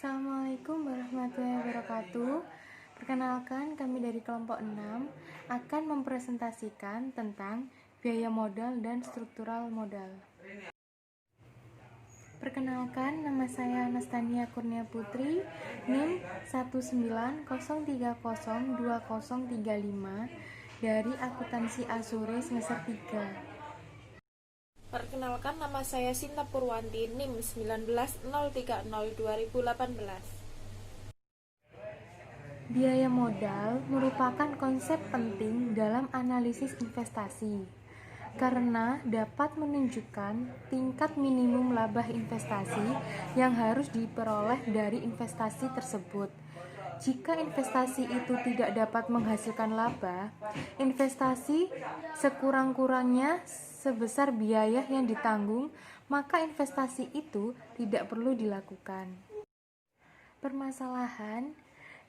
Assalamualaikum warahmatullahi wabarakatuh. Perkenalkan, kami dari kelompok 6 akan mempresentasikan tentang biaya modal dan struktural modal. Perkenalkan, nama saya Anastania Kurnia Putri, NIM 190302035 dari Akuntansi Azure semester 3. Perkenalkan, nama saya Sinta Purwanti, NIM 190302018. Biaya modal merupakan konsep penting dalam analisis investasi karena dapat menunjukkan tingkat minimum laba investasi yang harus diperoleh dari investasi tersebut. Jika investasi itu tidak dapat menghasilkan laba, investasi sekurang-kurangnya sebesar biaya yang ditanggung, maka investasi itu tidak perlu dilakukan. Permasalahan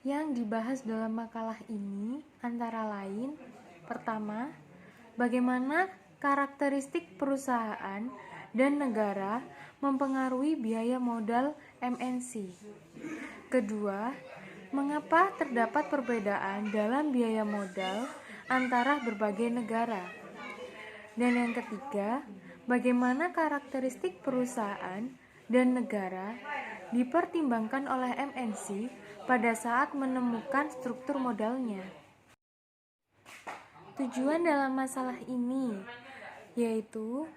yang dibahas dalam makalah ini antara lain: pertama, bagaimana karakteristik perusahaan dan negara mempengaruhi biaya modal MNC. Kedua, mengapa terdapat perbedaan dalam biaya modal antara berbagai negara. Dan yang ketiga, bagaimana karakteristik perusahaan dan negara dipertimbangkan oleh MNC pada saat menemukan struktur modalnya. Tujuan dalam masalah ini yaitu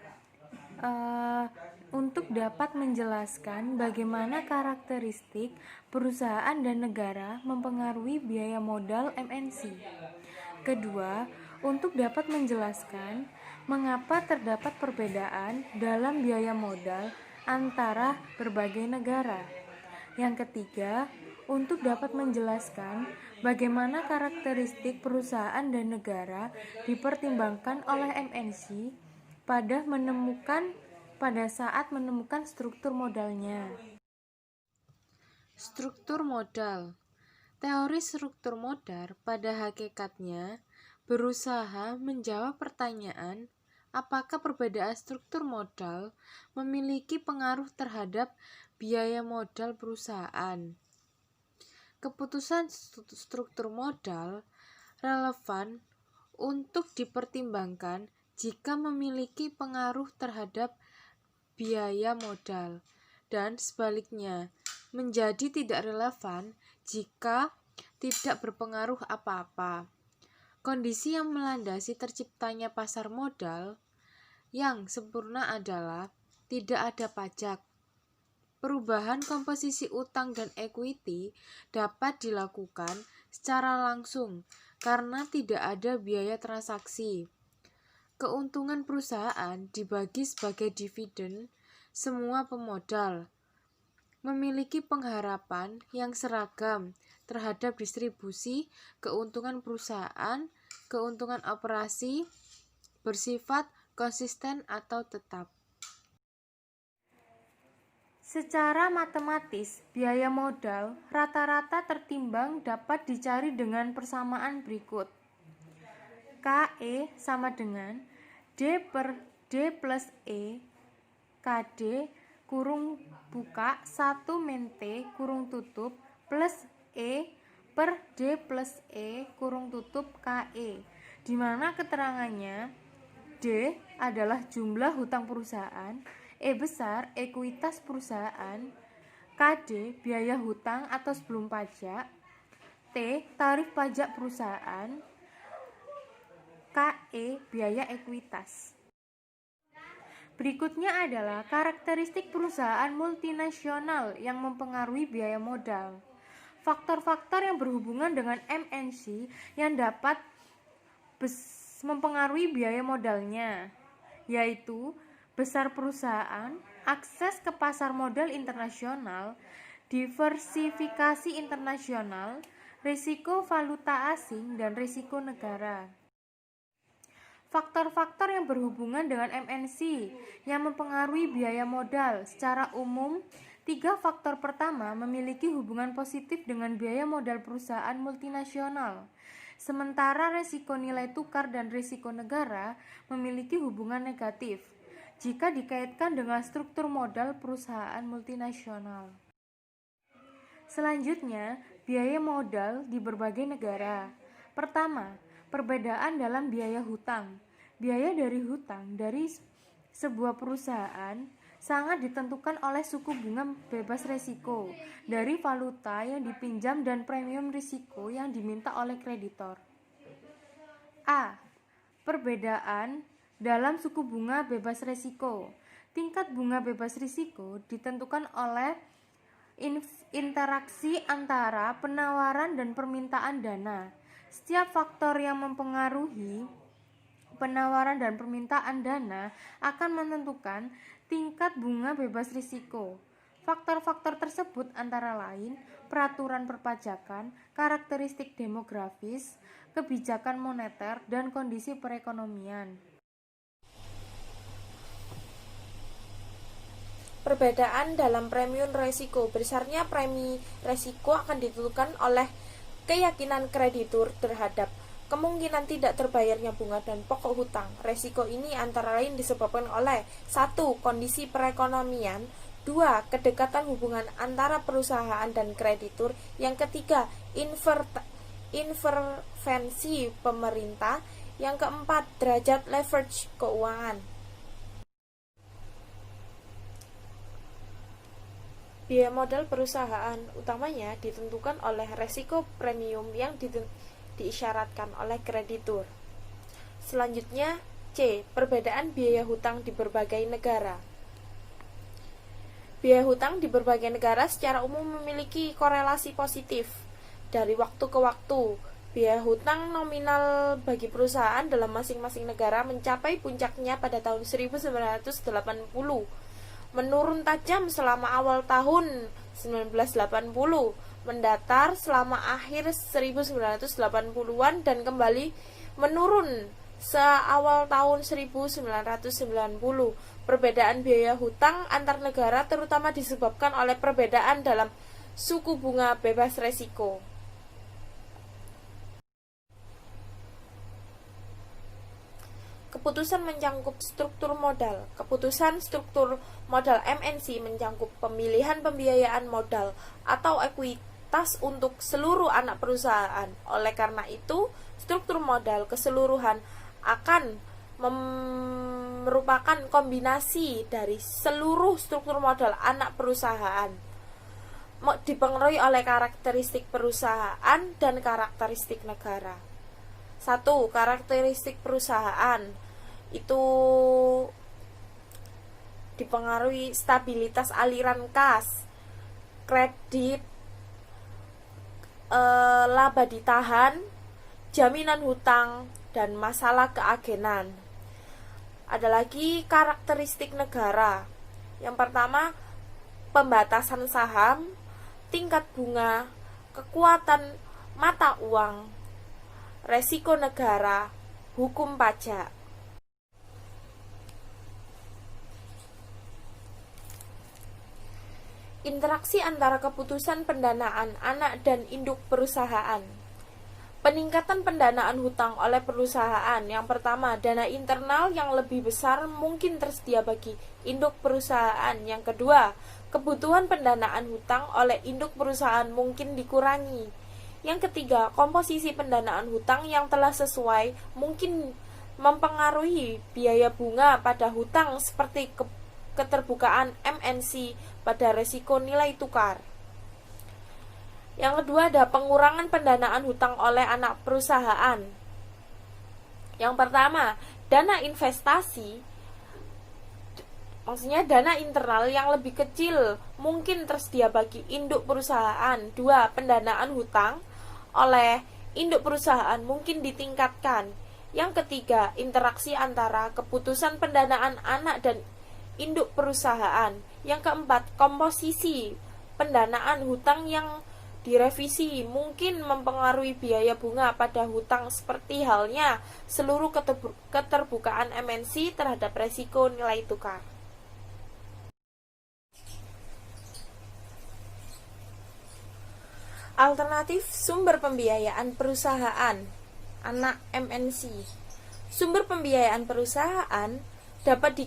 untuk dapat menjelaskan bagaimana karakteristik perusahaan dan negara mempengaruhi biaya modal MNC. Kedua, untuk dapat menjelaskan mengapa terdapat perbedaan dalam biaya modal antara berbagai negara. Yang ketiga, untuk dapat menjelaskan bagaimana karakteristik perusahaan dan negara dipertimbangkan oleh MNC pada saat menemukan struktur modalnya. Struktur modal. Teori struktur modal pada hakikatnya berusaha menjawab pertanyaan apakah perbedaan struktur modal memiliki pengaruh terhadap biaya modal perusahaan. Keputusan struktur modal relevan untuk dipertimbangkan jika memiliki pengaruh terhadap biaya modal, dan sebaliknya menjadi tidak relevan jika tidak berpengaruh apa-apa. Kondisi yang melandasi terciptanya pasar modal yang sempurna adalah tidak ada pajak. Perubahan komposisi utang dan equity dapat dilakukan secara langsung karena tidak ada biaya transaksi. Keuntungan perusahaan dibagi sebagai dividen semua pemodal, memiliki pengharapan yang seragam terhadap distribusi keuntungan perusahaan. Keuntungan operasi bersifat konsisten atau tetap. Secara matematis, biaya modal rata-rata tertimbang dapat dicari dengan persamaan berikut. KE sama dengan D per D plus E KD kurung buka 1 min T kurung tutup plus E per D plus E kurung tutup KE, di mana keterangannya D adalah jumlah hutang perusahaan, E besar ekuitas perusahaan, KD biaya hutang atau sebelum pajak, T tarif pajak perusahaan, KE biaya ekuitas. Berikutnya adalah karakteristik perusahaan multinasional yang mempengaruhi biaya modal. Faktor-faktor yang berhubungan dengan MNC yang dapat mempengaruhi biaya modalnya, yaitu besar perusahaan, akses ke pasar modal internasional, diversifikasi internasional, risiko valuta asing, dan risiko negara. Faktor-faktor yang berhubungan dengan MNC yang mempengaruhi biaya modal secara umum, 3 faktor pertama memiliki hubungan positif dengan biaya modal perusahaan multinasional, sementara risiko nilai tukar dan risiko negara memiliki hubungan negatif jika dikaitkan dengan struktur modal perusahaan multinasional. Selanjutnya, biaya modal di berbagai negara. Pertama, perbedaan dalam biaya hutang. Biaya dari hutang dari sebuah perusahaan sangat ditentukan oleh suku bunga bebas risiko dari valuta yang dipinjam dan premium risiko yang diminta oleh kreditor. A. Perbedaan dalam suku bunga bebas risiko. Tingkat bunga bebas risiko ditentukan oleh interaksi antara penawaran dan permintaan dana. Setiap faktor yang mempengaruhi penawaran dan permintaan dana akan menentukan tingkat bunga bebas risiko. Faktor-faktor tersebut antara lain peraturan perpajakan, karakteristik demografis, kebijakan moneter, dan kondisi perekonomian. Perbedaan dalam premium resiko. Besarnya premi resiko akan ditentukan oleh keyakinan kreditur terhadap kemungkinan tidak terbayarnya bunga dan pokok hutang. Resiko ini antara lain disebabkan oleh 1. Kondisi perekonomian, 2. Kedekatan hubungan antara perusahaan dan kreditur, yang ketiga intervensi pemerintah, yang keempat derajat leverage keuangan. Biaya modal perusahaan utamanya ditentukan oleh resiko premium yang diisyaratkan oleh kreditur. Selanjutnya, C. Perbedaan biaya hutang di berbagai negara. Biaya hutang di berbagai negara secara umum memiliki korelasi positif. Dari waktu ke waktu, biaya hutang nominal bagi perusahaan dalam masing-masing negara mencapai puncaknya pada tahun 1980. Menurun tajam selama awal tahun 1980, mendatar selama akhir 1980-an dan kembali menurun seawal tahun 1990. Perbedaan biaya hutang antar negara terutama disebabkan oleh perbedaan dalam suku bunga bebas risiko. Keputusan mencangkup struktur modal. Keputusan struktur modal MNC mencangkup pemilihan pembiayaan modal atau ekuitas untuk seluruh anak perusahaan. Oleh karena itu, struktur modal keseluruhan akan merupakan kombinasi dari seluruh struktur modal anak perusahaan, dipengaruhi oleh karakteristik perusahaan dan karakteristik negara. 1. Karakteristik perusahaan itu dipengaruhi stabilitas aliran kas, kredit, laba ditahan, jaminan hutang, dan masalah keagenan. Ada lagi karakteristik negara. Yang pertama, pembatasan saham, tingkat bunga, kekuatan mata uang, resiko negara, hukum pajak. Interaksi antara keputusan pendanaan anak dan induk perusahaan. Peningkatan pendanaan hutang oleh perusahaan. Yang pertama, dana internal yang lebih besar mungkin tersedia bagi induk perusahaan. Yang kedua, kebutuhan pendanaan hutang oleh induk perusahaan mungkin dikurangi. Yang ketiga, komposisi pendanaan hutang yang telah sesuai mungkin mempengaruhi biaya bunga pada hutang seperti keterbukaan MNC pada resiko nilai tukar. Yang kedua ada pengurangan pendanaan hutang oleh anak perusahaan. Yang pertama, dana investasi, maksudnya dana internal yang lebih kecil mungkin tersedia bagi induk perusahaan. 2. Pendanaan hutang oleh induk perusahaan mungkin ditingkatkan. Yang ketiga, interaksi antara keputusan pendanaan anak dan induk perusahaan. Yang keempat, komposisi pendanaan hutang yang direvisi mungkin mempengaruhi biaya bunga pada hutang seperti halnya seluruh keterbukaan MNC terhadap resiko nilai tukar. Alternatif sumber pembiayaan perusahaan anak MNC. Sumber pembiayaan perusahaan dapat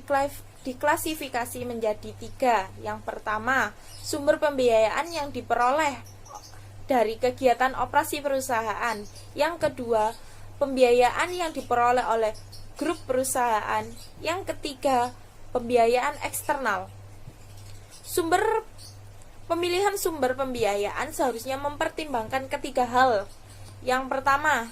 diklasifikasi menjadi 3. Yang pertama, sumber pembiayaan yang diperoleh dari kegiatan operasi perusahaan. Yang kedua, pembiayaan yang diperoleh oleh grup perusahaan. Yang ketiga, pembiayaan eksternal. Pemilihan sumber pembiayaan seharusnya mempertimbangkan ketiga hal. Yang pertama,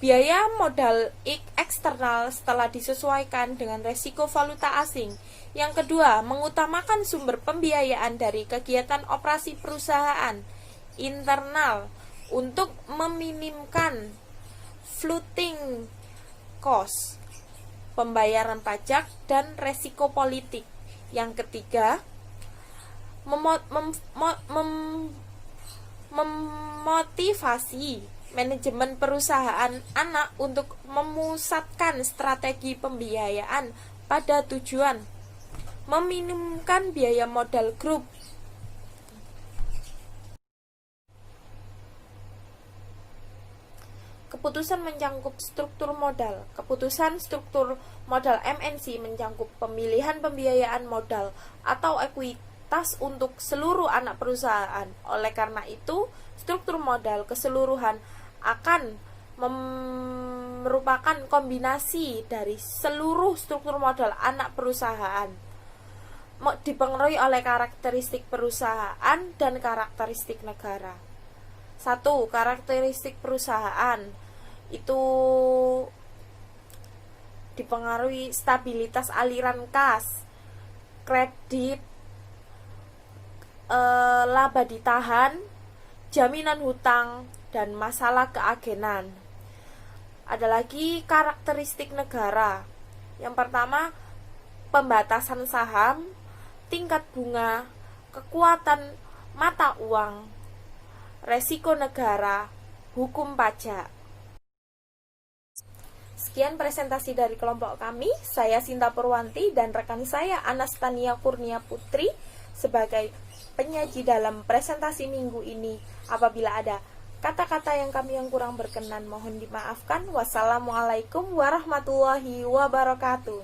biaya modal eksternal setelah disesuaikan dengan resiko valuta asing. Yang kedua, mengutamakan sumber pembiayaan dari kegiatan operasi perusahaan internal untuk meminimkan floating cost, pembayaran pajak, dan resiko politik. Yang ketiga, memotivasi manajemen perusahaan anak untuk memusatkan strategi pembiayaan pada tujuan meminimumkan biaya modal grup. Keputusan mencangkup struktur modal. Keputusan struktur modal MNC mencangkup pemilihan pembiayaan modal atau ekuitas untuk seluruh anak perusahaan. Oleh karena itu, struktur modal keseluruhan akan merupakan kombinasi dari seluruh struktur modal anak perusahaan, dipengaruhi oleh karakteristik perusahaan dan karakteristik negara. 1. Karakteristik perusahaan itu dipengaruhi stabilitas aliran kas, kredit, laba ditahan, jaminan hutang, dan masalah keagenan. Ada lagi karakteristik negara. Yang pertama, pembatasan saham, tingkat bunga, kekuatan mata uang, resiko negara, hukum pajak. Sekian presentasi dari kelompok kami. Saya Sinta Purwanti dan rekan saya Anastania Kurnia Putri sebagai penyaji dalam presentasi minggu ini. Apabila ada kata-kata yang kurang berkenan, mohon dimaafkan. Wassalamualaikum warahmatullahi wabarakatuh.